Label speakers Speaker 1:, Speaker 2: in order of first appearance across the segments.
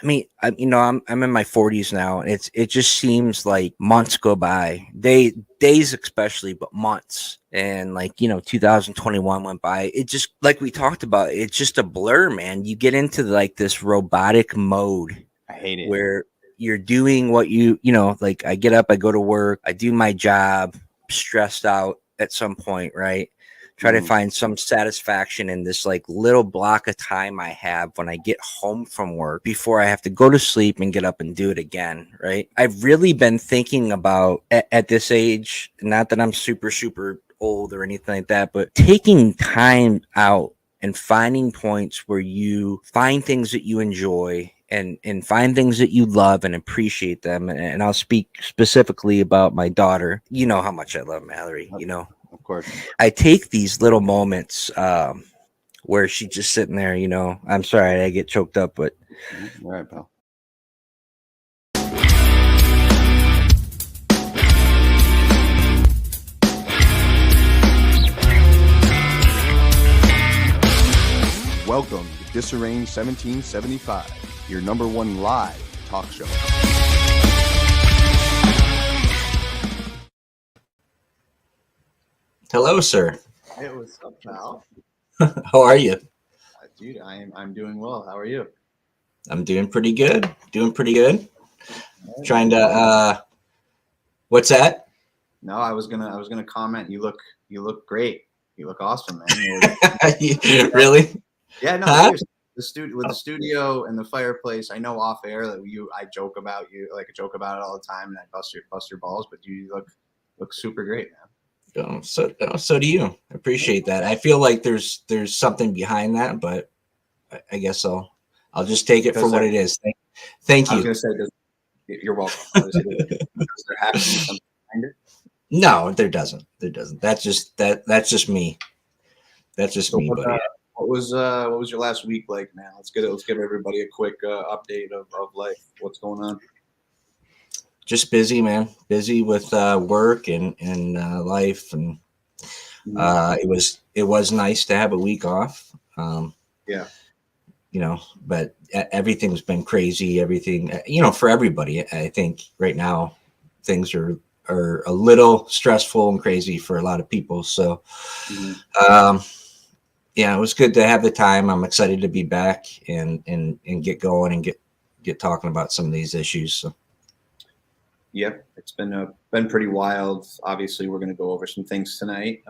Speaker 1: I'm in my 40s now, and it just seems like months go by, days especially, but months. And 2021 went by. It just, like we talked about, it's just a blur, man. You get into like this robotic mode.
Speaker 2: I hate it.
Speaker 1: Where you're doing what like I get up, I go to work, I do my job, stressed out at some point, right? Try to find some satisfaction in this like little block of time I have when I get home from work before I have to go to sleep and get up and do it again, right? I've really been thinking about at this age, not that I'm super, super old or anything like that, but taking time out and finding points where you find things that you enjoy and find things that you love and appreciate them. And I'll speak specifically about my daughter. You know how much I love Mallory,
Speaker 2: Of course.
Speaker 1: I take these little moments where she's just sitting there, I'm sorry, I get choked up, but
Speaker 2: All right, pal. Welcome to Disarranged 1775, your number one live talk show.
Speaker 1: Hello, sir.
Speaker 3: Hey, what's up, pal?
Speaker 1: How are you?
Speaker 3: Dude, I'm doing well. How are you?
Speaker 1: I'm doing pretty good. Trying to what's that?
Speaker 3: No, I was gonna comment. You look great. You look awesome, man.
Speaker 1: Really?
Speaker 3: Yeah, no, seriously. The studio and the fireplace. I know off air that I joke about you, like I joke about it all the time, and I bust your balls. But you look super great, man.
Speaker 1: So do you. I appreciate that. I feel like there's something behind that, but I guess I'll just take it for what it is. Thank you.
Speaker 3: I was gonna say, you're welcome. Does there have to be something behind it?
Speaker 1: No, there doesn't. That's just me. That's just me, buddy.
Speaker 3: What was your last week like, man? Let's give everybody a quick update of life. What's going on?
Speaker 1: Just busy, man. Busy with work and life, and it was nice to have a week off.
Speaker 3: Yeah.
Speaker 1: But everything's been crazy. Everything, for everybody. I think right now things are a little stressful and crazy for a lot of people. So, yeah, it was good to have the time. I'm excited to be back and get going and get talking about some of these issues. So.
Speaker 3: Yep, it's been pretty wild. Obviously, we're going to go over some things tonight.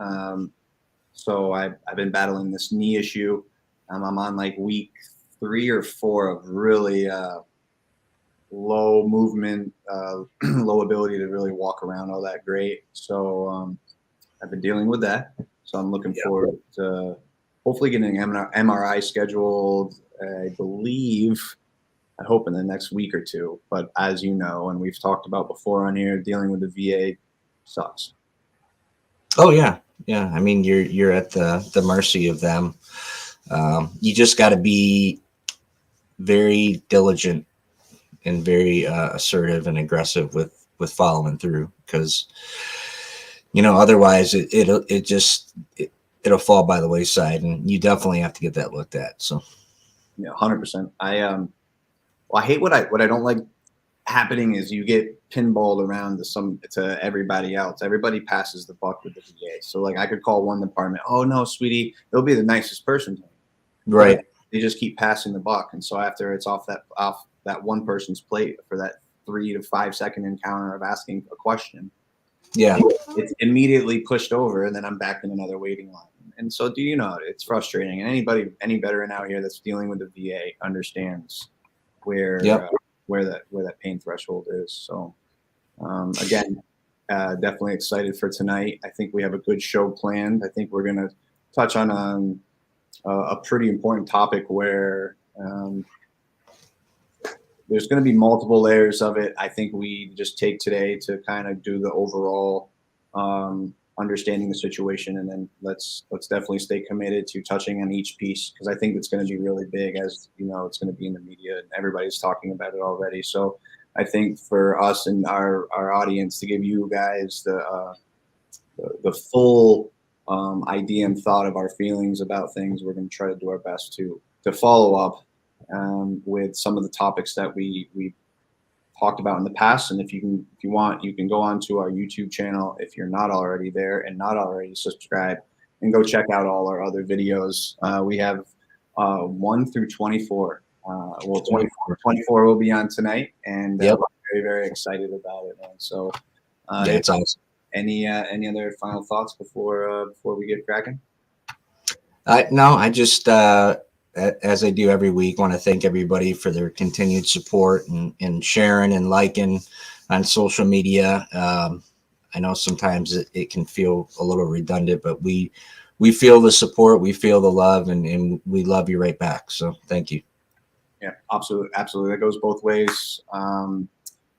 Speaker 3: So I've been battling this knee issue. I'm on like week 3 or 4 of really low movement, low ability to really walk around all that great. So I've been dealing with that. So I'm looking forward to hopefully getting an MRI scheduled. I hope in the next week or 2. But as you know, and we've talked about before on here, dealing with the VA sucks.
Speaker 1: Oh yeah. I mean, you're at the mercy of them. You just got to be very diligent and very assertive and aggressive with following through, because otherwise it'll fall by the wayside, and you definitely have to get that looked at. So
Speaker 3: yeah, 100%. I hate what I don't like happening is you get pinballed around to everybody else. Everybody passes the buck with the VA. So like I could call one department, oh no, sweetie, they'll be the nicest person to me.
Speaker 1: Right.
Speaker 3: But they just keep passing the buck. And so after it's off that one person's plate for that 3 to 5 second encounter of asking a question,
Speaker 1: yeah,
Speaker 3: it's immediately pushed over, and then I'm back in another waiting line. And so it's frustrating. And any veteran out here that's dealing with the VA understands where that pain threshold is. So again, definitely excited for tonight. I think we have a good show planned. I think we're going to touch on a pretty important topic where there's going to be multiple layers of it. I think we just take today to kind of do the overall understanding the situation, and then let's definitely stay committed to touching on each piece, because I think it's going to be really big. As you know, it's going to be in the media and everybody's talking about it already. So I think for us and our audience to give you guys the full idea and thought of our feelings about things, we're going to try to do our best to follow up with some of the topics that we talked about in the past. And if you want, you can go onto our YouTube channel if you're not already there and not already subscribed, and go check out all our other videos. We have 1 through 24. Well, 24 will be on tonight, and
Speaker 1: Yep.
Speaker 3: we're very, very excited about it, man. So,
Speaker 1: Yeah, it's awesome.
Speaker 3: any other final thoughts before we get cracking?
Speaker 1: No, I just, as I do every week, want to thank everybody for their continued support and sharing and liking on social media. I know sometimes it can feel a little redundant, but we feel the support, we feel the love, and we love you right back. So thank you.
Speaker 3: Yeah, absolutely. That goes both ways.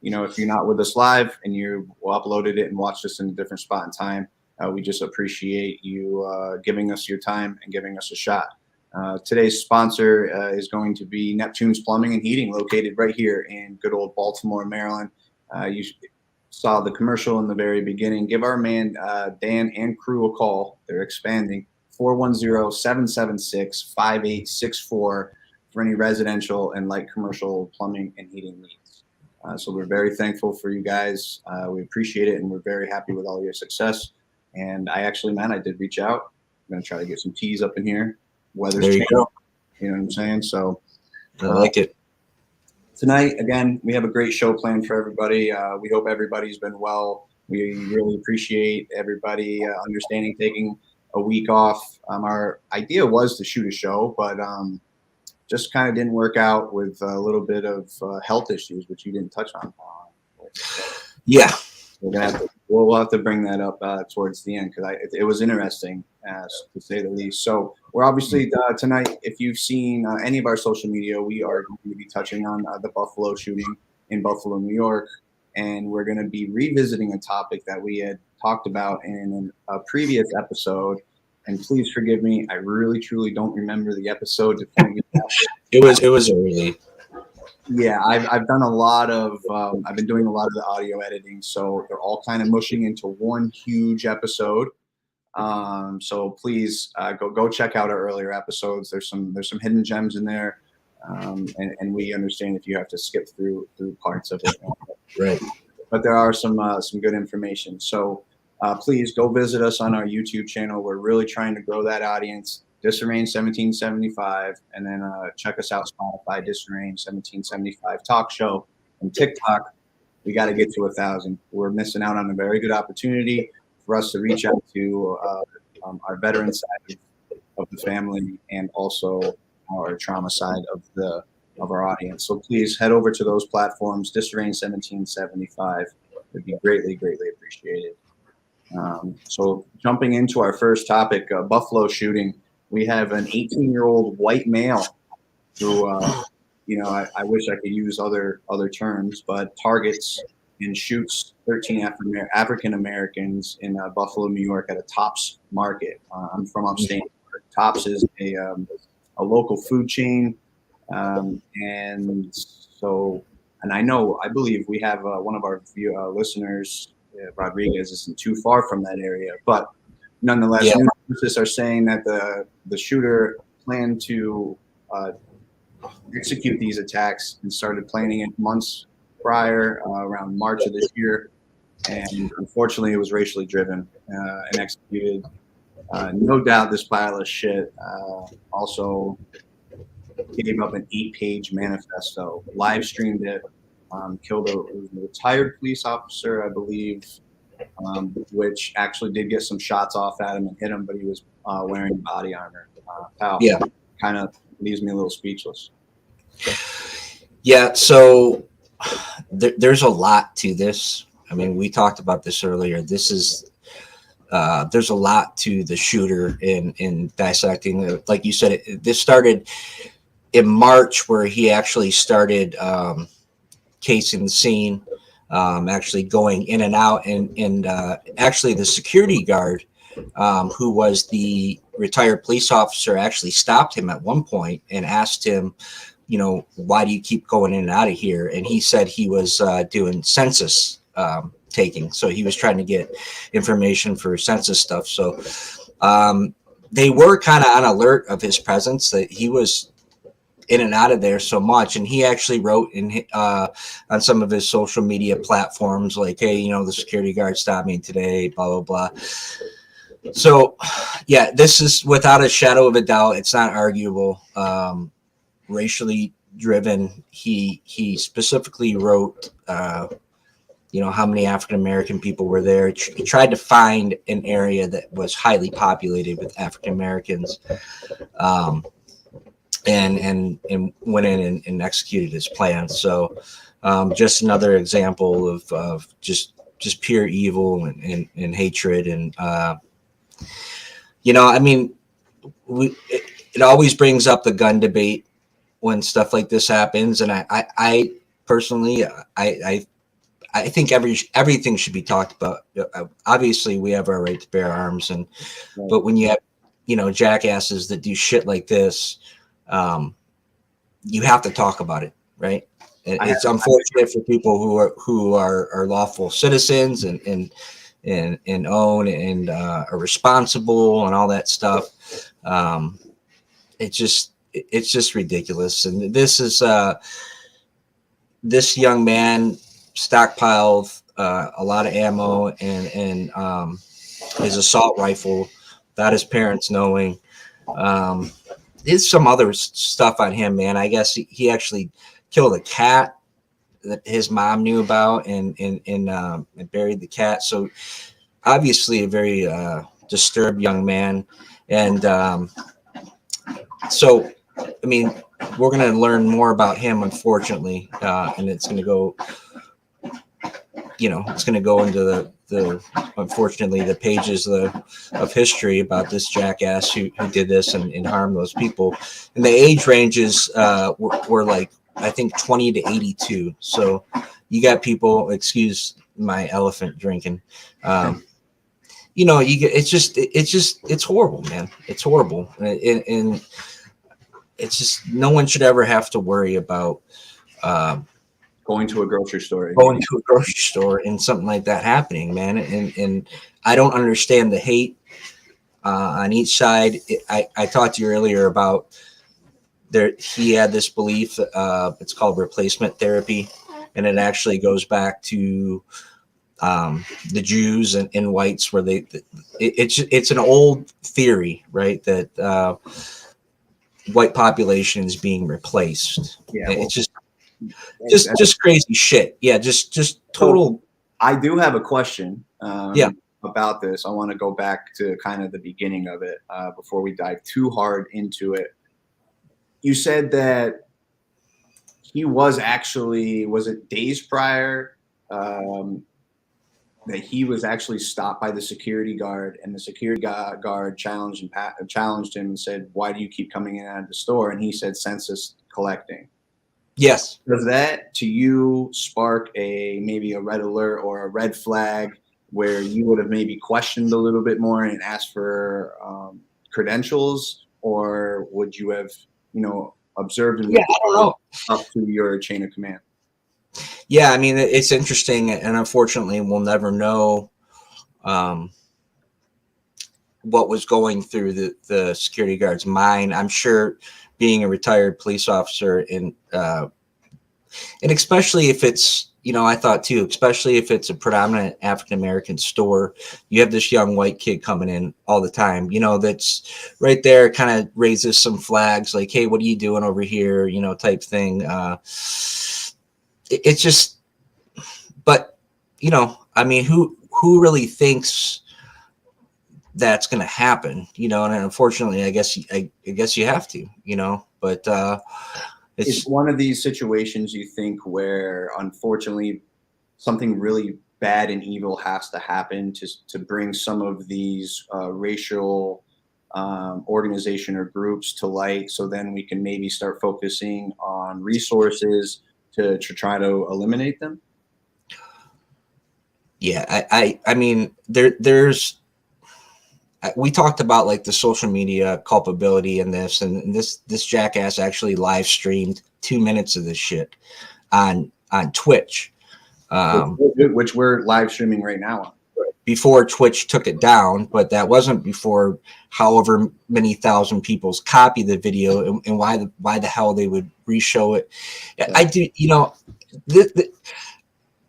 Speaker 3: If you're not with us live and you uploaded it and watched us in a different spot and time, we just appreciate you giving us your time and giving us a shot. Today's sponsor is going to be Neptune's Plumbing and Heating, located right here in good old Baltimore, Maryland. You saw the commercial in the very beginning. Give our man Dan and crew a call. They're expanding. 410-776-5864 for any residential and light commercial plumbing and heating needs. So we're very thankful for you guys. We appreciate it, and we're very happy with all your success. And I did reach out. I'm going to try to get some teas up in here. Weather's
Speaker 1: There you
Speaker 3: changing.
Speaker 1: go.
Speaker 3: You know what I'm saying? So
Speaker 1: I like it.
Speaker 3: tonight, again, we have a great show planned for everybody. We hope everybody's been well. We really appreciate everybody understanding taking a week off. Our idea was to shoot a show, but just kind of didn't work out with a little bit of health issues, which you didn't touch on.
Speaker 1: Yeah.
Speaker 3: We'll have to bring that up towards the end, because it was interesting, to say the least. So we're obviously tonight, if you've seen any of our social media, we are going to be touching on the Buffalo shooting in Buffalo, New York, and we're going to be revisiting a topic that we had talked about in a previous episode. And please forgive me, I really truly don't remember the episode.
Speaker 1: It was early.
Speaker 3: Yeah, I've done a lot of I've been doing a lot of the audio editing, so they're all kind of mushing into one huge episode. So please go check out our earlier episodes. There's some hidden gems in there, and we understand if you have to skip through parts of it.
Speaker 1: Right.
Speaker 3: But there are some good information. So please go visit us on our YouTube channel. We're really trying to grow that audience. Disarrange 1775, and then check us out Spotify, Disarrange 1775 Talk Show, and TikTok. We got to get to 1,000. We're missing out on a very good opportunity for us to reach out to our veteran side of the family, and also our trauma side of our audience. So please head over to those platforms. Disarrange 1775 would be greatly, greatly appreciated. So jumping into our first topic, Buffalo shooting. We have an 18-year-old white male who, I wish I could use other terms, but targets and shoots 13 African Americans in Buffalo, New York, at a Tops Market. I'm from upstate. Tops is a local food chain, and I believe we have one of our listeners, Rodriguez, isn't too far from that area, but nonetheless,
Speaker 1: yeah.
Speaker 3: News sources are saying that the shooter planned to execute these attacks and started planning it months prior, around March of this year, and unfortunately, it was racially driven and executed. No doubt, this pile of shit also gave up an 8-page manifesto, live streamed it, killed a retired police officer, I believe. Which actually did get some shots off at him and hit him, but he was wearing body armor.
Speaker 1: Yeah,
Speaker 3: kind of leaves me a little speechless.
Speaker 1: Yeah, so there's a lot to this. I mean, we talked about this earlier. There's a lot to the shooter in dissecting. Like you said, this started in March, where he actually started casing the scene. Actually going in and out, and actually the security guard, who was the retired police officer, actually stopped him at one point and asked him, why do you keep going in and out of here? And he said he was doing census taking, so he was trying to get information for census stuff. So they were kind of on alert of his presence, that he was in and out of there so much. And he actually wrote on some of his social media platforms, like, hey, you know, the security guard stopped me today, blah, blah, blah. So, yeah, this is without a shadow of a doubt. It's not arguable. Racially driven. He specifically wrote, you know, how many African American people were there. He tried to find an area that was highly populated with African Americans, and went in and executed his plan. So, just another example of just pure evil and hatred. And you know, I mean, it always brings up the gun debate when stuff like this happens, and I personally, I think everything should be talked about. Obviously, we have our right to bear arms, but when you have, you know, jackasses that do shit like this, you have to talk about it, right? It's unfortunate for people who are lawful citizens and own and are responsible and all that stuff. It's just ridiculous. And this is this young man stockpiled a lot of ammo and his assault rifle without his parents knowing. There's some other stuff on him, man. I guess he actually killed a cat that his mom knew about and buried the cat. So obviously a very disturbed young man. And so, I mean, we're going to learn more about him, unfortunately, and it's going to go, you know, it's going to go into the unfortunately the pages of history about this jackass who did this and harmed those people. And the age ranges were like, I think 20 to 82. So you got people, excuse my elephant drinking. You know, it's horrible, man. It's horrible. And it's just, no one should ever have to worry about
Speaker 3: going to a grocery store
Speaker 1: and something like that happening, man. And I don't understand the hate on each side. I talked to you earlier about he had this belief, it's called replacement therapy, and it actually goes back to the Jews and whites, where it's an old theory, right? That white population is being replaced. Yeah, well, it's just crazy shit. Yeah, just total.
Speaker 3: So I do have a question. About this. I want to go back to kind of the beginning of it before we dive too hard into it. You said that he was actually, was it days prior, that he was actually stopped by the security guard, and the security guard challenged him and said, "Why do you keep coming in and out of the store?" And he said, "Census collecting."
Speaker 1: Yes.
Speaker 3: Does that to you spark maybe a red alert or a red flag where you would have maybe questioned a little bit more and asked for credentials, or would you have, you know, observed and
Speaker 1: I don't know,
Speaker 3: up to your chain of command?
Speaker 1: Yeah, I mean, it's interesting, and unfortunately, we'll never know what was going through the security guard's mind. I'm sure, being a retired police officer, and especially if it's, you know, I thought too, especially if it's a predominant African American store, you have this young white kid coming in all the time, you know, that's right there, kind of raises some flags like, hey, what are you doing over here? You know, type thing. It's just, but, you know, I mean, who really thinks that's going to happen, you know? And unfortunately, I guess you have to, you know, but
Speaker 3: it's one of these situations, you think, where unfortunately something really bad and evil has to happen to bring some of these racial organization or groups to light, so then we can maybe start focusing on resources to try to eliminate them.
Speaker 1: Yeah, I mean, there's, we talked about like the social media culpability in this, and this jackass actually live streamed 2 minutes of this shit on Twitch,
Speaker 3: which we're live streaming right now on.
Speaker 1: before Twitch took it down, but that wasn't before however many thousand people's copy the video, and why the hell they would re-show it. Yeah. I do,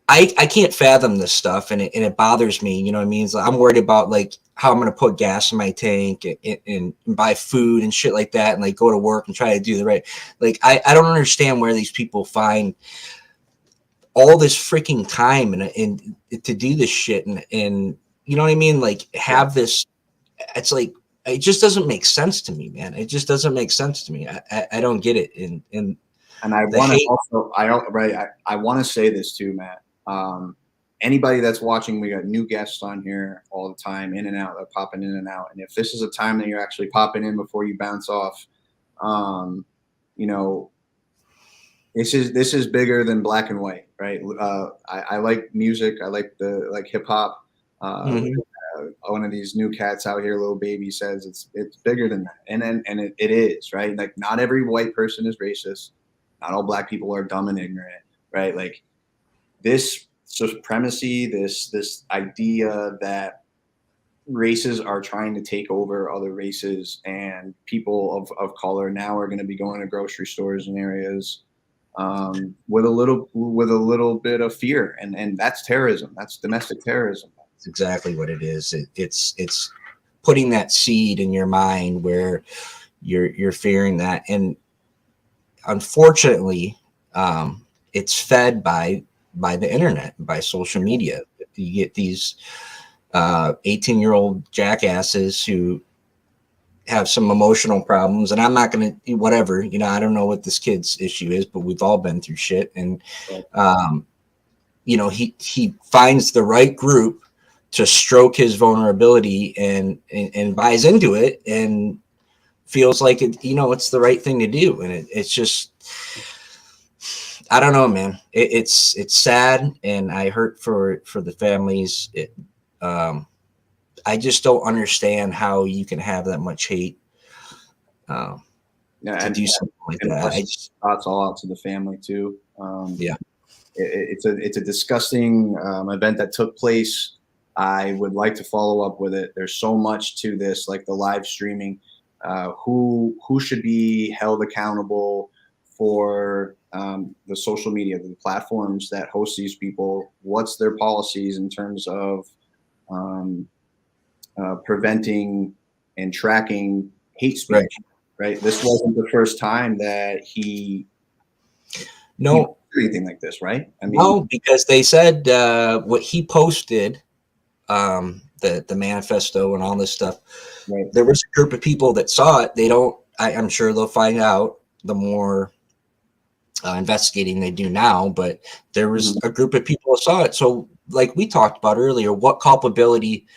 Speaker 1: I can't fathom this stuff, and it bothers me. You know what I mean? It's like, I'm worried about like how I'm going to put gas in my tank and buy food and shit like that, and like go to work and try to do the right. Like I don't understand where these people find all this freaking time and to do this shit and you know what I mean? Like have this. It's like it just doesn't make sense to me, man. It just doesn't make sense to me. I don't get it. And
Speaker 3: I want to also I want to say this too, Matt. Anybody that's watching, we got new guests on here all the time, in and out. They're popping in and out. And if this is a time that you're actually popping in before you bounce off, this is bigger than black and white, right? I like music. I like hip hop. One of these new cats out here, Little Baby, says it's bigger than that, and it is, right? Like not every white person is racist. Not all black people are dumb and ignorant, right? Like this supremacy, this idea that races are trying to take over other races, and people of color now are going to be going to grocery stores and areas with a little bit of fear, and that's terrorism. That's domestic terrorism.
Speaker 1: That's exactly what it is. It's putting that seed in your mind where you're fearing that, and unfortunately, it's fed by the internet, by social media. You get these 18-year-old jackasses who have some emotional problems, and I'm not going to whatever. I don't know what this kid's issue is, but we've all been through shit, and he finds the right group to stroke his vulnerability and buys into it and feels like it's the right thing to do, and it's just. I don't know, man. It's sad, and I hurt for the families. I just don't understand how you can have that much hate to do something like that.
Speaker 3: Thoughts all out to the family too.
Speaker 1: Yeah,
Speaker 3: it's a disgusting event that took place. I would like to follow up with it. There's so much to this, like the live streaming. Who should be held accountable for the social media, the platforms that host these people? What's their policies in terms of preventing and tracking hate speech? Right. This wasn't the first time that he did anything like this, right? I mean,
Speaker 1: no, because they said what he posted, the manifesto and all this stuff.
Speaker 3: Right.
Speaker 1: There was a group of people that saw it. They don't. I'm sure they'll find out the more investigating they do now, but there was a group of people that saw it. So like we talked about earlier, what culpability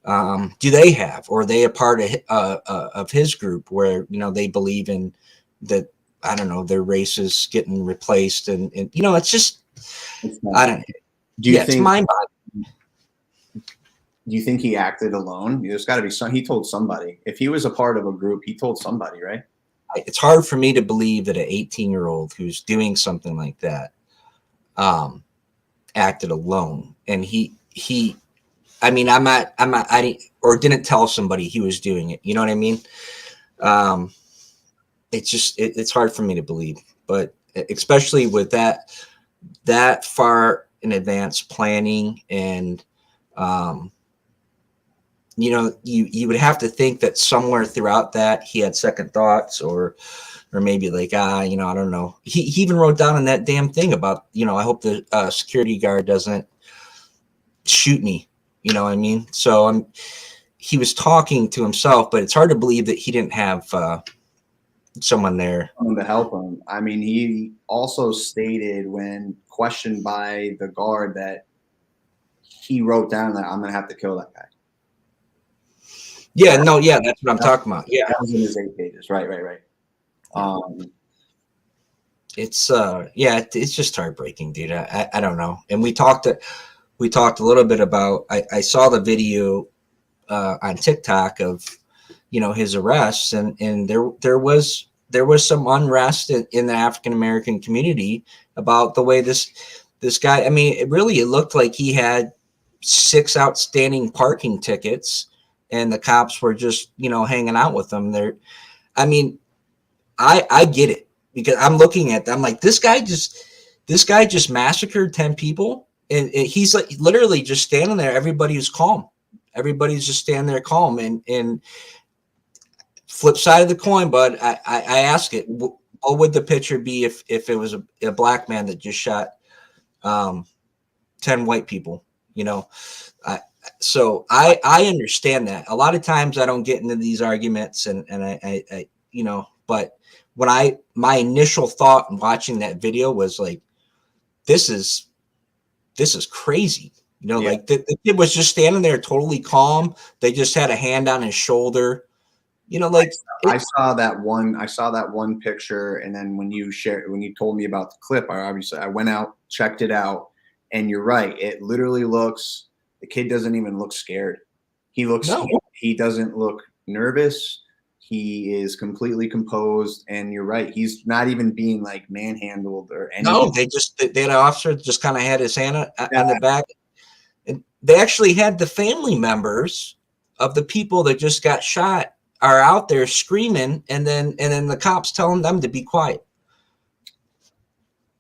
Speaker 1: do they have, or are they a part of his group where they believe in that? I don't know, their race is getting replaced, and it's just I don't know. It's mind-boggling.
Speaker 3: Do you think he acted alone? There's got to be he told somebody. If he was a part of a group, he told somebody, right?
Speaker 1: It's hard for me to believe that an 18-year-old who's doing something like that acted alone. And I didn't tell somebody he was doing it. You know what I mean? It's hard for me to believe, but especially with that far in advance planning, and you would have to think that somewhere throughout that he had second thoughts, or maybe like, I don't know. He even wrote down in that damn thing about, I hope the security guard doesn't shoot me. You know what I mean? So he was talking to himself, but it's hard to believe that he didn't have someone there
Speaker 3: to help him. I mean, he also stated when questioned by the guard that he wrote down that I'm going to have to kill that guy.
Speaker 1: Yeah, that's what I'm talking about. Yeah,
Speaker 3: that was in his 8 pages. Right.
Speaker 1: It's just heartbreaking, dude. I don't know. And we talked a little bit about. I saw the video on TikTok of his arrests, and there was some unrest in the African American community about the way this guy. I mean, it looked like he had 6 outstanding parking tickets, and the cops were just, hanging out with them. I mean, I get it, because I'm looking at them like, this guy just massacred 10 people, and he's like literally just standing there. Everybody's calm. Everybody's just standing there calm. And flip side of the coin, bud, I ask it, what would the picture be if it was a black man that just shot 10 white people? So I understand that. A lot of times I don't get into these arguments, and I but when my initial thought in watching that video was like, this is crazy. Like the kid was just standing there totally calm. They just had a hand on his shoulder.
Speaker 3: I saw that one picture, and then when you told me about the clip, I went out, checked it out, and you're right. It literally looks, the kid doesn't even look scared. He doesn't look nervous. He is completely composed, and you're right. He's not even being like manhandled or anything.
Speaker 1: No, they had an officer just kind of had his hand on the back, and they actually had the family members of the people that just got shot are out there screaming, and then the cops telling them to be quiet.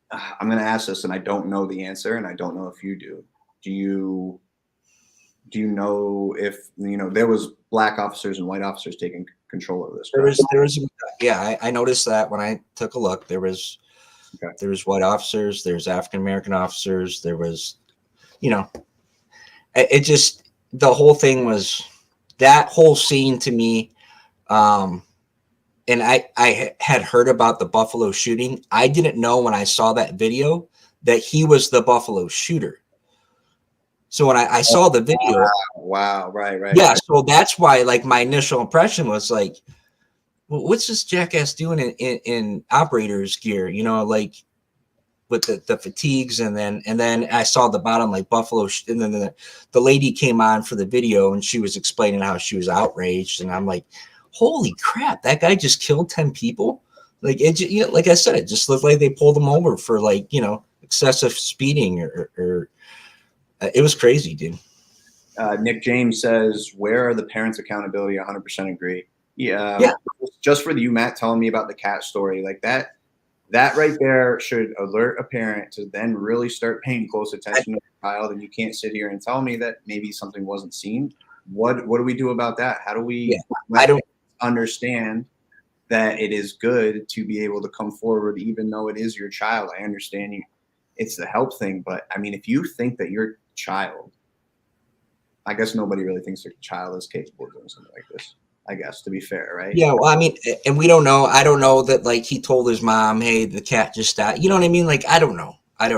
Speaker 3: I'm going to ask this, and I don't know the answer, and I don't know if you do. Do you know if there was black officers and white officers taking control of this?
Speaker 1: There was I noticed that when I took a look. There was white officers, there's African American officers, there was, it just, the whole thing was, that whole scene to me. And I had heard about the Buffalo shooting. I didn't know when I saw that video that he was the Buffalo shooter. So when I saw the video,
Speaker 3: wow, right,
Speaker 1: yeah. So that's why, like, my initial impression was like, well, what's this jackass doing in operator's gear? Like with the fatigues, and then I saw the bottom, like, Buffalo, and then the lady came on for the video, and she was explaining how she was outraged, and I'm like, holy crap, that guy just killed 10 people. Like, it, like I said, it just looked like they pulled him over for, like, excessive speeding or it was crazy, dude.
Speaker 3: Nick James says, where are the parents' accountability? 100% agree. Yeah. Just for you, Matt, telling me about the cat story, like that right there should alert a parent to then really start paying close attention to the child. And you can't sit here and tell me that maybe something wasn't seen. What do we do about that? How do we understand that it is good to be able to come forward, even though it is your child? I understand it's the help thing, but I mean, if you think that your child, I guess nobody really thinks their child is capable of doing something like this, I guess, to be fair, right?
Speaker 1: Yeah, well, I mean, and we don't know. I don't know that, like, he told his mom, hey, the cat just died. You know what I mean? Like, I don't know. But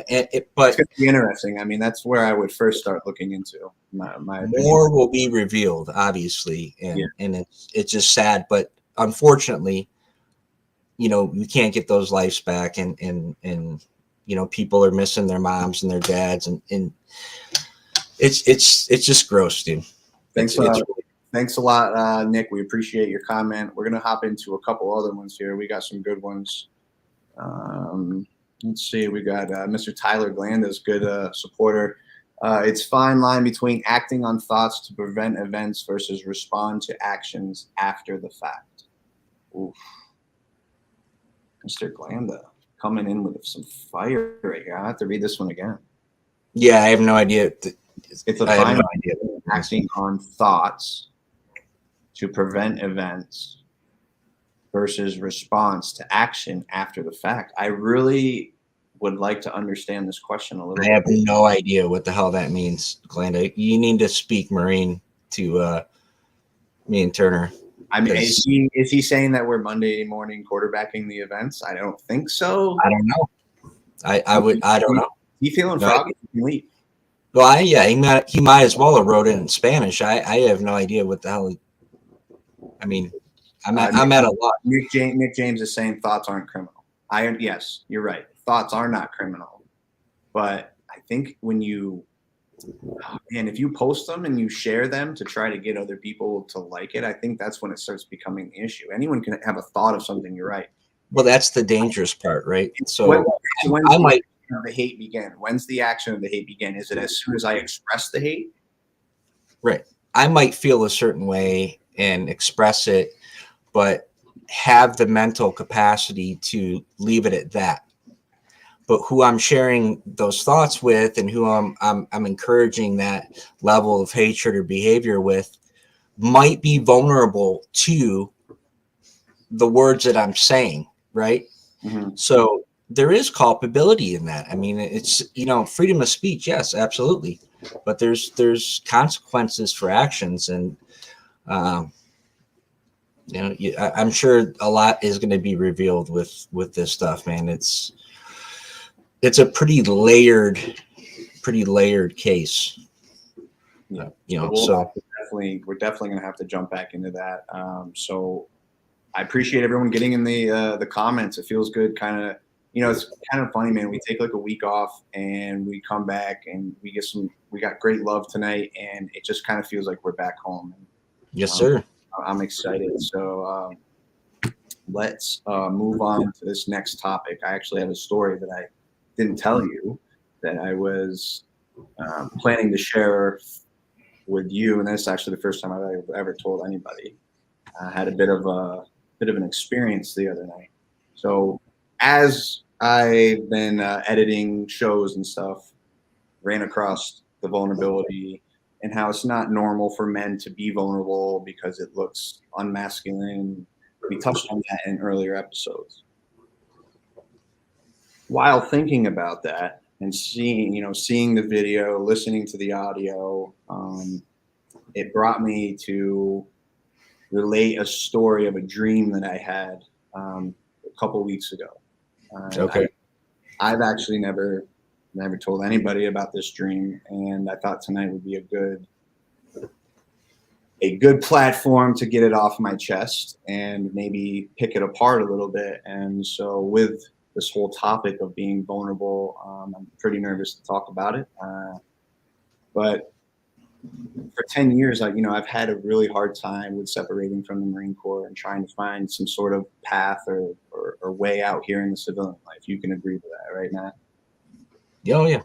Speaker 3: it's going to be interesting. I mean, that's where I would first start looking into my
Speaker 1: more will be revealed, obviously, and it's just sad, but unfortunately, you can't get those lives back, and people are missing their moms and their dads, and it's just gross, dude.
Speaker 3: Thanks a lot, Nick. We appreciate your comment. We're gonna hop into a couple other ones here. We got some good ones. Let's see. We got Mr. Tyler Glanda's good supporter. It's fine line between acting on thoughts to prevent events versus respond to actions after the fact. Oof. Mr. Glanda coming in with some fire right here. I have to read this one again.
Speaker 1: Yeah, I have no idea.
Speaker 3: It's a fine line between acting on thoughts to prevent events versus response to action after the fact. I really would like to understand this question a little bit.
Speaker 1: I have no idea what the hell that means, Glenda. You need to speak Marine to me and Turner.
Speaker 3: I mean, is he saying that we're Monday morning quarterbacking the events? I don't think so.
Speaker 1: I don't know. I don't know.
Speaker 3: He feeling froggy? He can leave.
Speaker 1: Well, he might as well have wrote it in Spanish. I have no idea what the hell. I mean, I'm at a lot.
Speaker 3: Nick James is saying thoughts aren't criminal. Yes, you're right. Thoughts are not criminal, but I think if you post them and you share them to try to get other people to like it, I think that's when it starts becoming the issue. Anyone can have a thought of something. You're right.
Speaker 1: Well, that's the dangerous part, right? So
Speaker 3: of the hate begin? When's the action of the hate begin? Is it as soon as I express the hate?
Speaker 1: Right. I might feel a certain way and express it, but have the mental capacity to leave it at that. But who I'm sharing those thoughts with and who I'm encouraging that level of hatred or behavior with might be vulnerable to the words that I'm saying, right?
Speaker 3: Mm-hmm.
Speaker 1: So there is culpability in that. I mean, it's, freedom of speech, yes, absolutely, but there's consequences for actions, and um, I'm sure a lot is going to be revealed with this stuff, man. It's a pretty layered case.
Speaker 3: Yeah.
Speaker 1: So
Speaker 3: We're definitely going to have to jump back into that. So I appreciate everyone getting in the comments. It feels good. Kind of, it's kind of funny, man. We take like a week off and we come back and we got great love tonight, and it just kind of feels like we're back home.
Speaker 1: yes, sir.
Speaker 3: I'm excited. So let's move on to this next topic. I actually have a story that I didn't tell you that I was planning to share with you, and that's actually the first time I've ever told anybody. I had a bit of an experience the other night. So as I've been editing shows and stuff, ran across the vulnerability and how it's not normal for men to be vulnerable because it looks unmasculine. We touched on that in earlier episodes. While thinking about that and seeing the video, listening to the audio, it brought me to relate a story of a dream that I had a couple weeks ago.
Speaker 1: Okay.
Speaker 3: I've actually never told anybody about this dream, and I thought tonight would be a good platform to get it off my chest and maybe pick it apart a little bit. And so with this whole topic of being vulnerable, I'm pretty nervous to talk about it. But for 10 years, I've had a really hard time with separating from the Marine Corps and trying to find some sort of path or way out here in the civilian life. You can agree with that, right, Matt?
Speaker 1: Oh, yeah.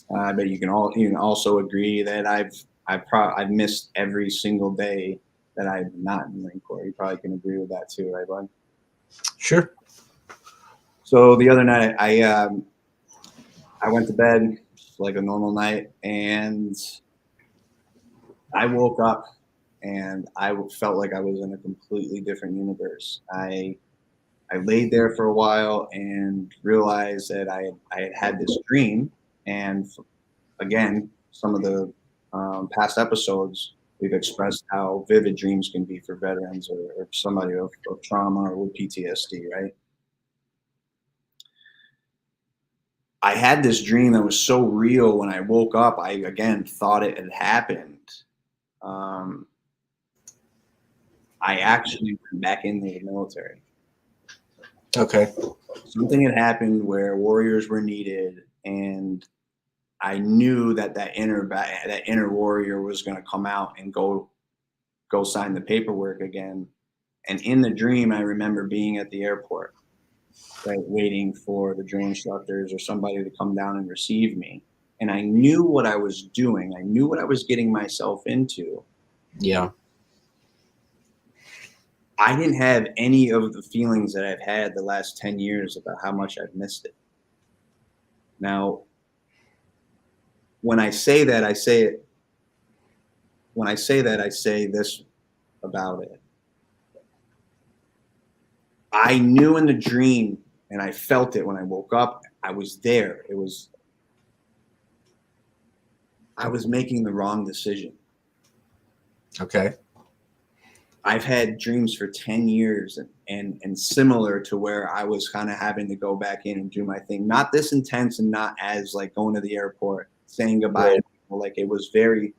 Speaker 3: But you can also agree that I've missed every single day that I'm not in the Marine Corps. You probably can agree with that too, right, bud?
Speaker 1: Sure.
Speaker 3: So the other night, I went to bed like a normal night, and I woke up and I felt like I was in a completely different universe. I laid there for a while and realized that I had this dream. And again, some of the past episodes, we've expressed how vivid dreams can be for veterans or somebody of trauma or with PTSD, right? I had this dream that was so real. When I woke up, I again thought it had happened. I actually went back into the military.
Speaker 1: Okay.
Speaker 3: Something had happened where warriors were needed, and I knew that inner warrior was going to come out and go sign the paperwork again. And in the dream, I remember being at the airport, right, waiting for the drill instructors or somebody to come down and receive me. And I knew what I was doing. I knew what I was getting myself into.
Speaker 1: Yeah.
Speaker 3: I didn't have any of the feelings that I've had the last 10 years about how much I've missed it. Now, when I say that, I say it. When I say that, I say this about it. I knew in the dream, and I felt it when I woke up. I was there. I was making the wrong decision.
Speaker 1: Okay.
Speaker 3: I've had dreams for 10 years and similar to where I was kind of having to go back in and do my thing. Not this intense and not as like going to the airport, saying goodbye to people. Like it was very,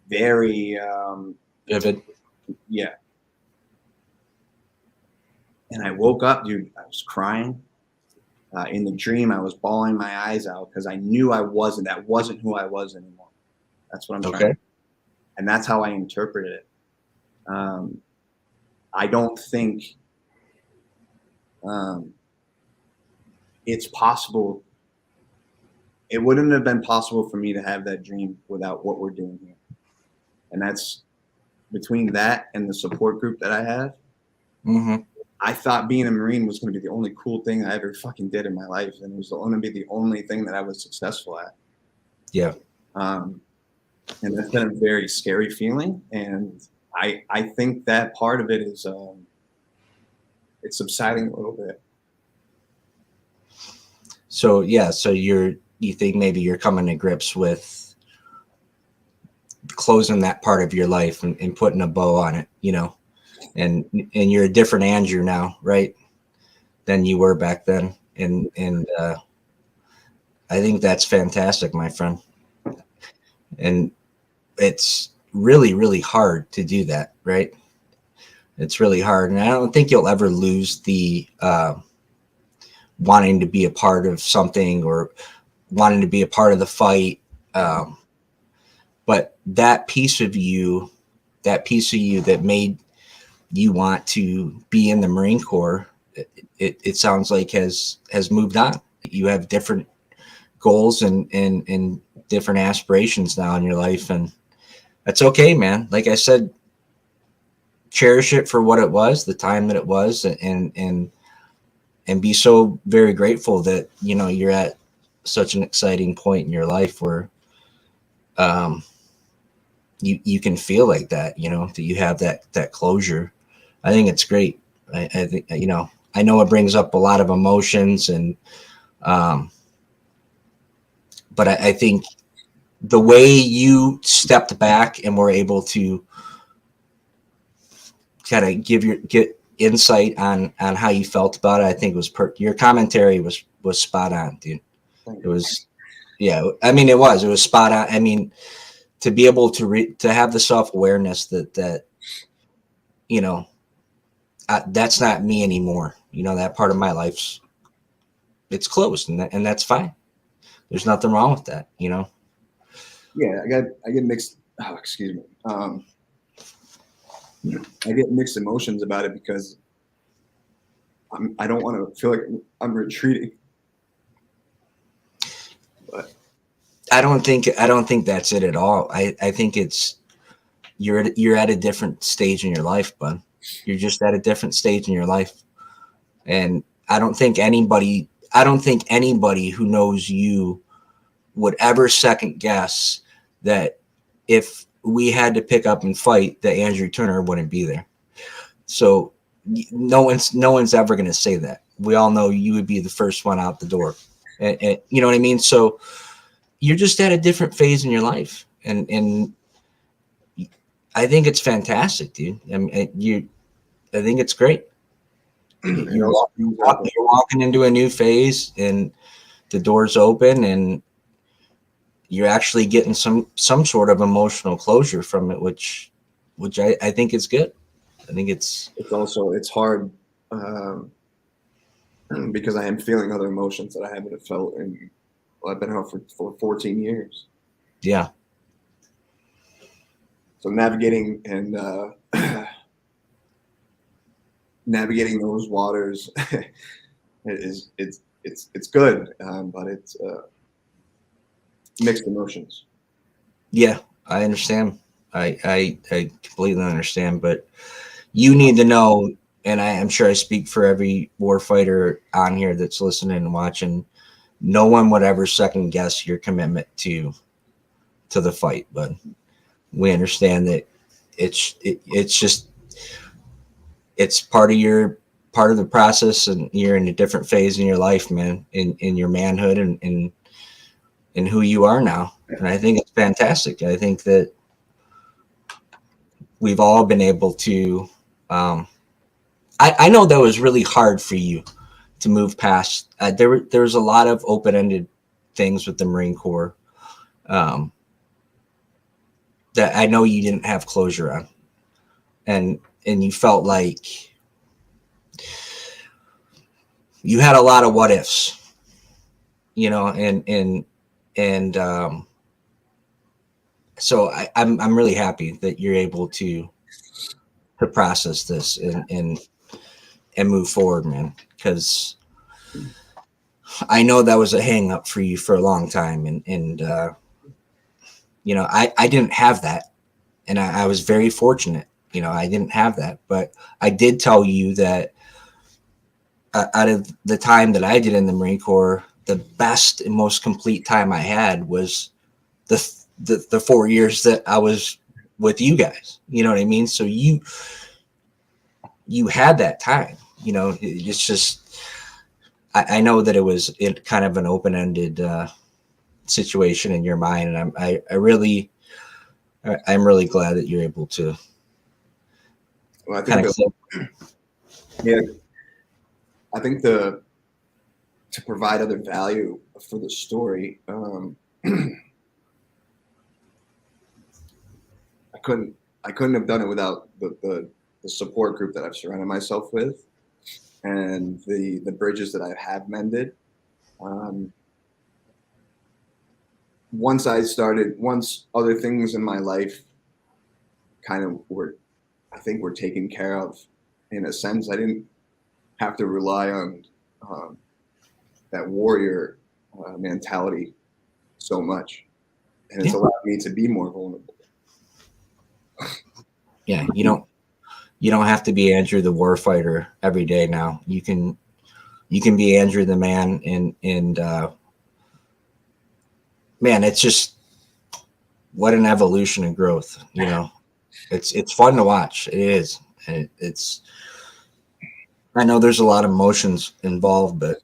Speaker 3: very
Speaker 1: vivid.
Speaker 3: Yeah. And I woke up, dude, I was crying. In the dream, I was bawling my eyes out because I knew that wasn't who I was anymore. That's what I'm trying to. And that's how I interpreted it. I don't think it's possible it wouldn't have been possible for me to have that dream without what we're doing here. And that's between that and the support group that I have.
Speaker 1: Mm-hmm.
Speaker 3: I thought being a Marine was going to be the only cool thing I ever fucking did in my life. And it was going to be the only thing that I was successful at.
Speaker 1: Yeah.
Speaker 3: And that's been a very scary feeling. And I think that part of it is it's subsiding a little bit.
Speaker 1: So yeah, so you think maybe you're coming to grips with closing that part of your life and putting a bow on it, you know, and you're a different Andrew now, right, than you were back then, and I think that's fantastic, my friend, and it's really, really hard to do that, right? It's really hard, and I don't think you'll ever lose the wanting to be a part of something or wanting to be a part of the fight. But that piece of you that made you want to be in the Marine Corps, it sounds like has moved on. You have different goals and different aspirations now in your life. And that's okay, man. Like I said, cherish it for what it was, the time that it was, and be so very grateful that, you know, you're at such an exciting point in your life where you can feel like that, you know, that you have that closure. I think it's great. I think, you know, I know it brings up a lot of emotions, and but I think the way you stepped back and were able to kind of get insight on how you felt about it, I think was your commentary was spot on, dude. It was, yeah. I mean, it was spot on. I mean, to be able to have the self-awareness that you know, that's not me anymore. You know, that part of my life's, it's closed, and that's fine. There's nothing wrong with that, you know?
Speaker 3: Yeah, I get mixed. Oh, excuse me. I get mixed emotions about it because I don't want to feel like I'm retreating. But
Speaker 1: I don't think that's it at all. I think it's you're at a different stage in your life, bud. You're just at a different stage in your life, and I don't think anybody who knows you would ever second guess that if we had to pick up and fight, that Andrew Turner wouldn't be there. So no one's ever going to say that. We all know you would be the first one out the door, and you know what I mean. So you're just at a different phase in your life, and I think it's fantastic, dude. I mean, I think it's great. You're walking into a new phase, and the door's open, and you're actually getting some sort of emotional closure from it, which I think is good. I think it's
Speaker 3: hard because I am feeling other emotions that I haven't felt in. Well, I've been out for 14 years.
Speaker 1: Yeah.
Speaker 3: So navigating navigating those waters it's good, but it's mixed emotions.
Speaker 1: Yeah, I understand. I completely understand, but you need to know, and I'm sure I speak for every warfighter on here that's listening and watching, no one would ever second guess your commitment to the fight, but we understand that it's just it's part of the process, and you're in a different phase in your life, man, in your manhood and in who you are now. And I think it's fantastic. I think that we've all been able to I know that was really hard for you to move past. There was a lot of open-ended things with the Marine Corps that I know you didn't have closure on, and you felt like you had a lot of what ifs, you know, and so I'm really happy that you're able to process this and move forward, man, because I know that was a hang up for you for a long time. And I didn't have that. And I was very fortunate. I didn't have that. But I did tell you that out of the time that I did in the Marine Corps, the best and most complete time I had was the 4 years that I was with you guys. You know what I mean? So you had that time. It's just I know that it was kind of an open-ended situation in your mind, and I'm really glad that you're able to
Speaker 3: Well, I
Speaker 1: kind
Speaker 3: think
Speaker 1: of
Speaker 3: yeah, I think to provide other value for the story, I couldn't have done it without the support group that I've surrounded myself with, and the bridges that I have mended. Um, once other things in my life kind of I think were taken care of in a sense. I didn't have to rely on um, that warrior mentality so much, and it's allowed me to be more vulnerable.
Speaker 1: Yeah, you don't have to be Andrew the warfighter every day now. You can be Andrew the man, and man, it's just what an evolution and growth. It's fun to watch. It is. It's I know there's a lot of emotions involved, but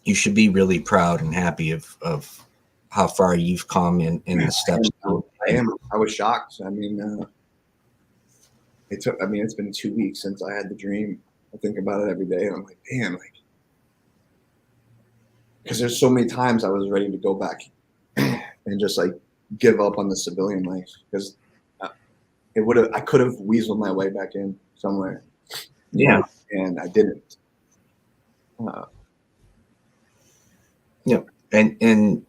Speaker 1: you should be really proud and happy of how far you've come in the steps.
Speaker 3: I am. I was shocked. I mean, it's been 2 weeks since I had the dream. I think about it every day, and I'm like, damn, like, because there's so many times I was ready to go back and just like give up on the civilian life, because I could have weaseled my way back in somewhere.
Speaker 1: Yeah.
Speaker 3: And I didn't.
Speaker 1: Yeah. And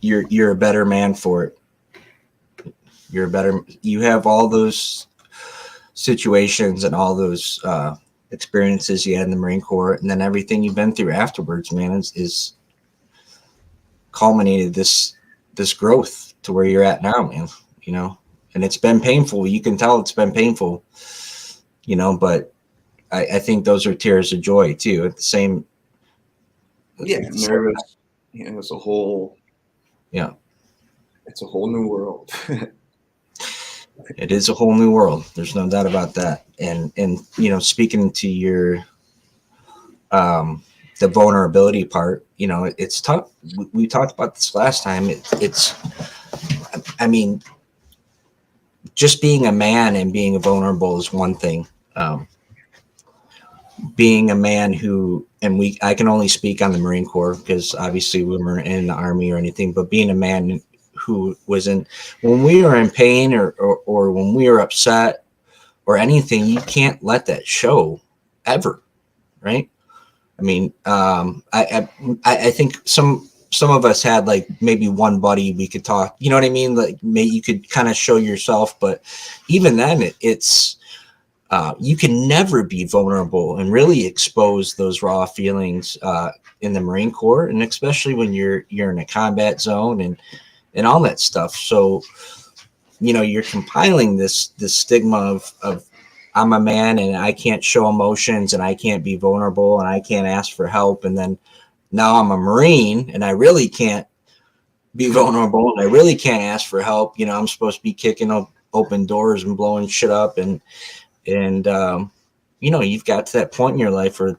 Speaker 1: you're a better man for it. You have all those situations and all those experiences you had in the Marine Corps, and then everything you've been through afterwards, man, is culminated this growth to where you're at now, man. And it's been painful. You can tell it's been painful, but I think those are tears of joy too. At the same,
Speaker 3: nervous. It's a whole.
Speaker 1: Yeah,
Speaker 3: it's a whole new world.
Speaker 1: It is a whole new world. There's no doubt about that. And speaking to your the vulnerability part, it's tough. We talked about this last time. It's I mean, just being a man and being vulnerable is one thing. Being a man I can only speak on the Marine Corps because obviously we weren't in the Army or anything, but being a man who when we were in pain or when we were upset or anything, you can't let that show ever. Right. I mean, I think some of us had like maybe one buddy we could talk, you know what I mean? Like maybe you could kind of show yourself, but even then it's, you can never be vulnerable and really expose those raw feelings in the Marine Corps, and especially when you're in a combat zone and all that stuff. So, you're compiling this stigma of I'm a man and I can't show emotions and I can't be vulnerable and I can't ask for help. And then now I'm a Marine and I really can't be vulnerable and I really can't ask for help. I'm supposed to be kicking open doors and blowing shit up and you've got to that point in your life where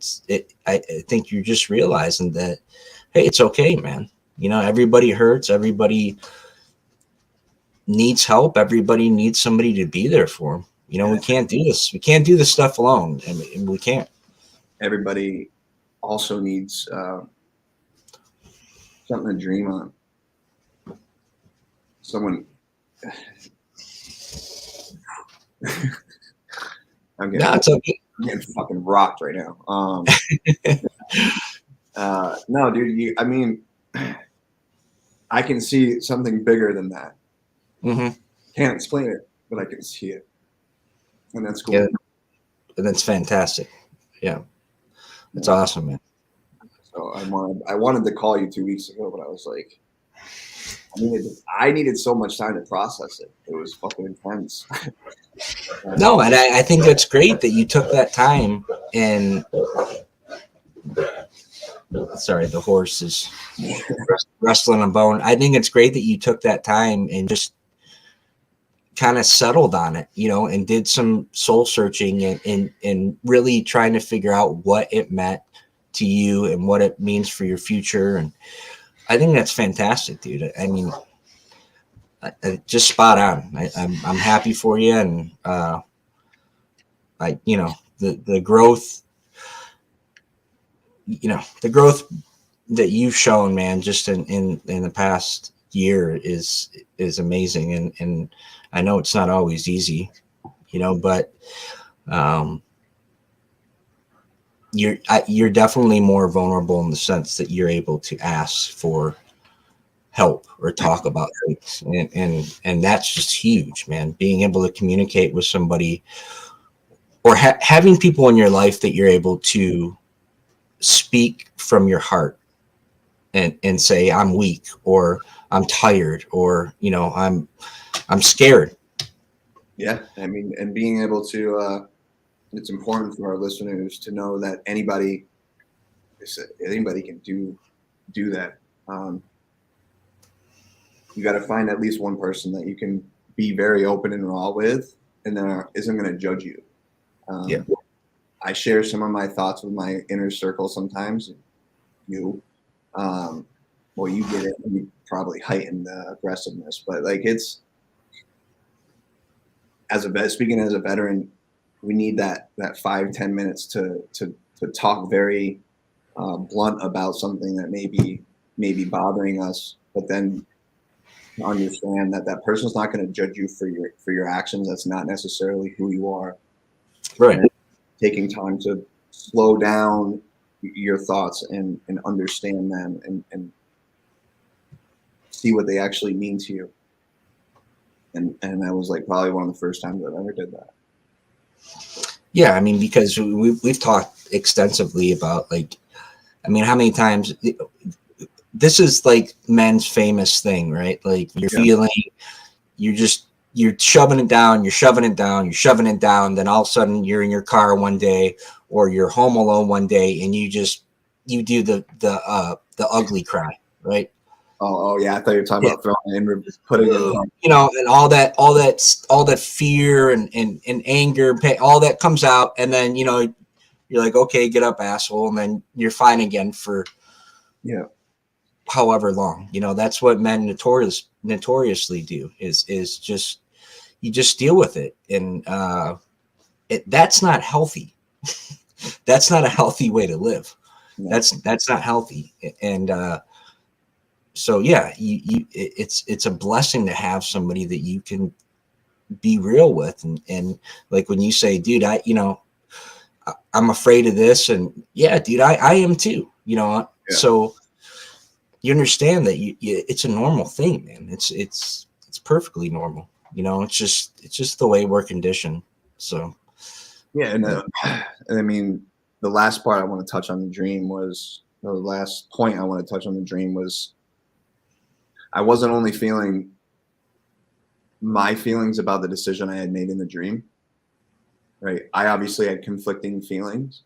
Speaker 1: I think you're just realizing that, hey, it's okay, man. Everybody hurts. Everybody needs help. Everybody needs somebody to be there for them. We can't do this. We can't do this stuff alone. I mean, we can't.
Speaker 3: Everybody also needs something to dream on. Someone. I'm getting fucking rocked right now. No, dude. I mean, I can see something bigger than that.
Speaker 1: Mm-hmm.
Speaker 3: Can't explain it, but I can see it, and that's cool.
Speaker 1: Yeah, that's fantastic. Yeah, that's awesome, man.
Speaker 3: So I wanted to call you 2 weeks ago, but I was like, I needed so much time to process it. It was fucking intense.
Speaker 1: No, and I think that's great that you took that time. And sorry, the horse is wrestling a bone. I think it's great that you took that time and just kind of settled on it, and did some soul searching and really trying to figure out what it meant to you and what it means for your future. And I think that's fantastic, dude. I mean, just spot on. I'm happy for you. And, the growth, the growth that you've shown, man, just in the past year is amazing. And I know it's not always easy, but you're definitely more vulnerable in the sense that you're able to ask for help or talk about things. And that's just huge, man. Being able to communicate with somebody or having people in your life that you're able to speak from your heart and say, I'm weak, or I'm tired, or, I'm scared.
Speaker 3: Yeah. I mean, and being able to, it's important for our listeners to know that anybody can do that. You got to find at least one person that you can be very open and raw with, and then isn't going to judge you.
Speaker 1: Yeah.
Speaker 3: I share some of my thoughts with my inner circle sometimes. You get it. You probably heighten the aggressiveness, but like it's speaking as a veteran, we need that 5-10 minutes to talk very blunt about something that may be bothering us, but then understand that person's not going to judge you for your actions. That's not necessarily who you are.
Speaker 1: Right.
Speaker 3: And taking time to slow down your thoughts and understand them and see what they actually mean to you. And that was like probably one of the first times I've ever did that.
Speaker 1: Yeah, I mean, because we've talked extensively about, like, I mean, how many times this is like men's famous thing, right? Like you're feeling, you're shoving it down, you're shoving it down, you're shoving it down. Then all of a sudden you're in your car one day or you're home alone one day and you do the ugly cry, right?
Speaker 3: Oh yeah, I thought you were talking about throwing in, putting it,
Speaker 1: and all that fear and anger, pain, all that comes out, and then you're like, okay, get up, asshole, and then you're fine again for however long. That's what men notoriously do is just you just deal with it, and that's not healthy. That's not a healthy way to live. No. That's not healthy, and so yeah, it's a blessing to have somebody that you can be real with, and like when you say, dude, I'm afraid of this, and yeah, dude, I am too, So you understand that it's a normal thing, man. It's perfectly normal, it's just the way we're conditioned. So
Speaker 3: yeah, and I mean, the last part I want to touch on the dream was the last point I want to touch on the dream was I wasn't only feeling my feelings about the decision I had made in the dream, right? I obviously had conflicting feelings,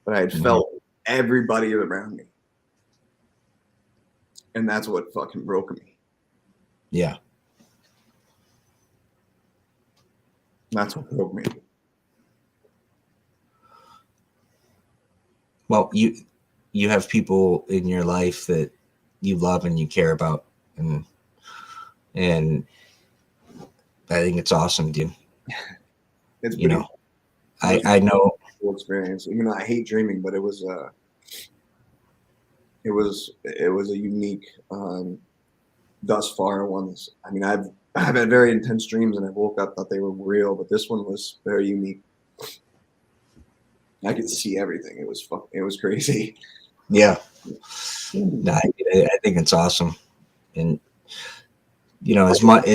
Speaker 3: but I had felt everybody around me. And that's what fucking broke me.
Speaker 1: Yeah.
Speaker 3: That's what broke me.
Speaker 1: Well, you have people in your life that you love and you care about, and I think it's awesome, dude.
Speaker 3: It's
Speaker 1: I know
Speaker 3: experience. Even though I hate dreaming, but it was a unique thus far ones. I mean, I've had very intense dreams and I woke up thought they were real, but this one was very unique. I could see everything. It was crazy.
Speaker 1: Yeah. No, I think it's awesome. And as much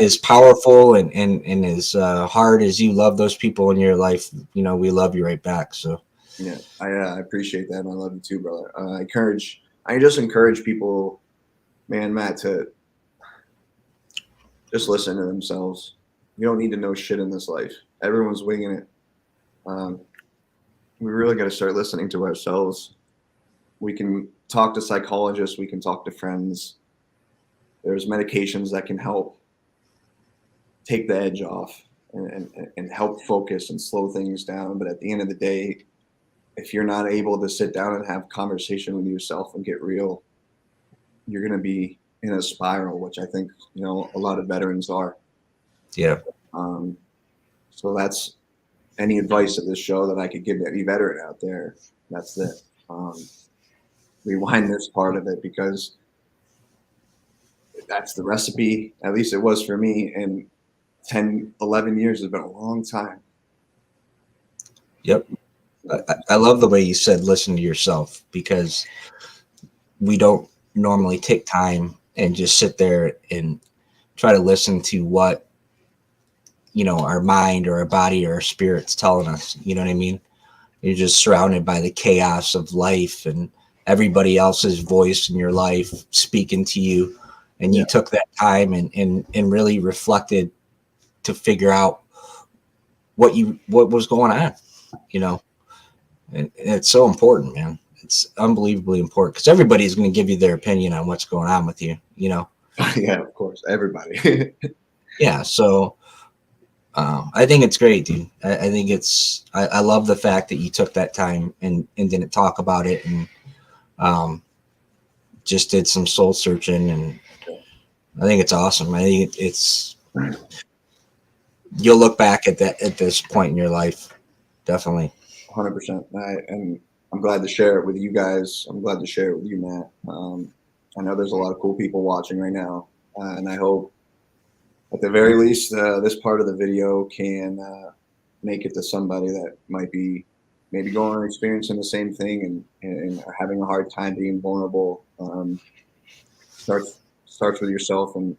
Speaker 1: as powerful and as hard as you love those people in your life, we love you right back. So
Speaker 3: Yeah, I appreciate that, and I love you too, brother. I just encourage people, man, Matt, to just listen to themselves. You don't need to know shit in this life. Everyone's winging it. Um, we really got to start listening to ourselves. We can talk to psychologists. We can talk to friends. There's medications that can help take the edge off and help focus and slow things down. But at the end of the day, if you're not able to sit down and have conversation with yourself and get real, you're going to be in a spiral, which I think, a lot of veterans are.
Speaker 1: Yeah.
Speaker 3: So that's any advice of this show that I could give any veteran out there. That's it. Rewind this part of it, because that's the recipe. At least it was for me. And 10, 11 years has been a long time.
Speaker 1: Yep. I love the way you said listen to yourself, because we don't normally take time and just sit there and try to listen to what, our mind or our body or our spirit's telling us. You know what I mean? You're just surrounded by the chaos of life and everybody else's voice in your life speaking to you. And you took that time and really reflected to figure out what was going on, and it's so important, man. It's unbelievably important, because everybody's going to give you their opinion on what's going on with you,
Speaker 3: Yeah, of course. Everybody.
Speaker 1: Yeah. So I think it's great, dude. I think I love the fact that you took that time and didn't talk about it, and just did some soul searching. And I think it's awesome. I think you'll look back at this point in your life. Definitely.
Speaker 3: 100%. And I'm glad to share it with you guys. I'm glad to share it with you, Matt. I know there's a lot of cool people watching right now, and I hope at the very least this part of the video can make it to somebody that might be maybe going and experiencing the same thing and having a hard time being vulnerable. Starts with yourself and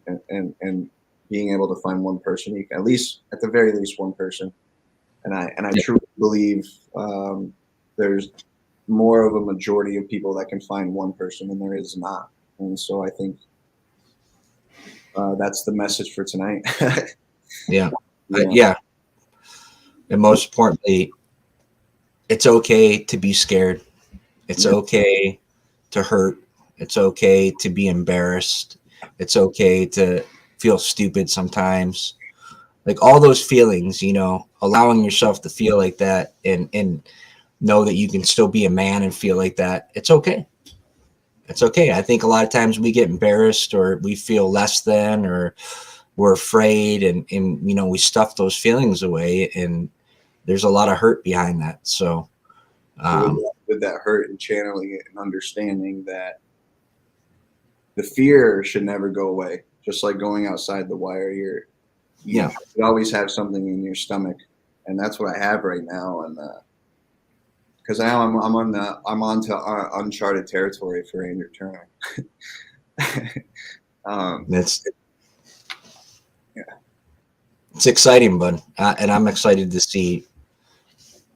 Speaker 3: being able to find one person, you can, at the very least one person. And I truly believe there's more of a majority of people that can find one person than there is not. And so I think that's the message for tonight.
Speaker 1: Yeah. And most importantly, it's okay to be scared. It's okay to hurt. It's okay to be embarrassed. It's okay to feel stupid sometimes. Like all those feelings, allowing yourself to feel like that and know that you can still be a man and feel like that. It's okay. It's okay. I think a lot of times we get embarrassed or we feel less than, or we're afraid and we stuff those feelings away, and there's a lot of hurt behind that. So
Speaker 3: with that hurt and channeling it and understanding that the fear should never go away. Just like going outside the wire, you always have something in your stomach, and that's what I have right now. And because now I'm onto uncharted territory for Andrew Turner.
Speaker 1: It's exciting, bud, and I'm excited to see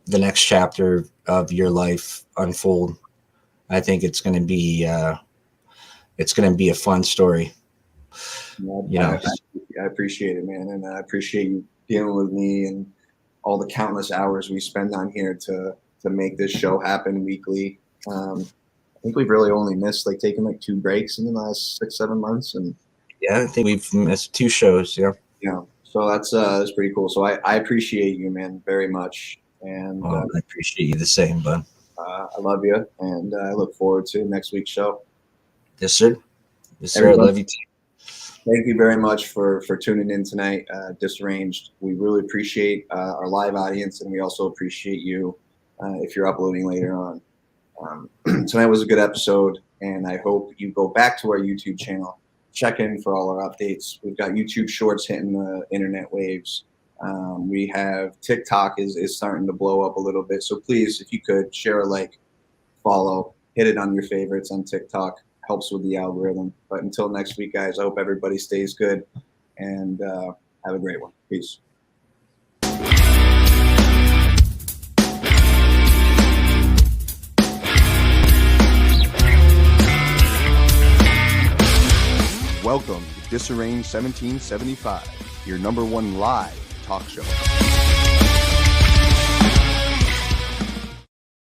Speaker 1: the next chapter of your life unfold. I think it's going to be a fun story.
Speaker 3: I appreciate it, man, and I appreciate you dealing with me and all the countless hours we spend on here to make this show happen weekly. I think we've really only missed taking 2 breaks in the last 6-7 months, and
Speaker 1: I think we've missed 2 shows.
Speaker 3: So that's pretty cool. So I appreciate you, man, very much, and
Speaker 1: I appreciate you the same, bud.
Speaker 3: I love you, and I look forward to next week's show.
Speaker 1: Yes, sir. Yes, sir. I love you too.
Speaker 3: Thank you very much for tuning in tonight, Disarranged. We really appreciate our live audience, and we also appreciate you if you're uploading later on. Tonight was a good episode, and I hope you go back to our YouTube channel, check in for all our updates. We've got YouTube Shorts hitting the internet waves. We have TikTok is starting to blow up a little bit, so please, if you could, share a like, follow, hit it on your favorites on TikTok. Helps with the algorithm. But until next week, guys, I hope everybody stays good, and have a great one. Peace.
Speaker 2: Welcome to Disarrange 1775, your number one live talk show.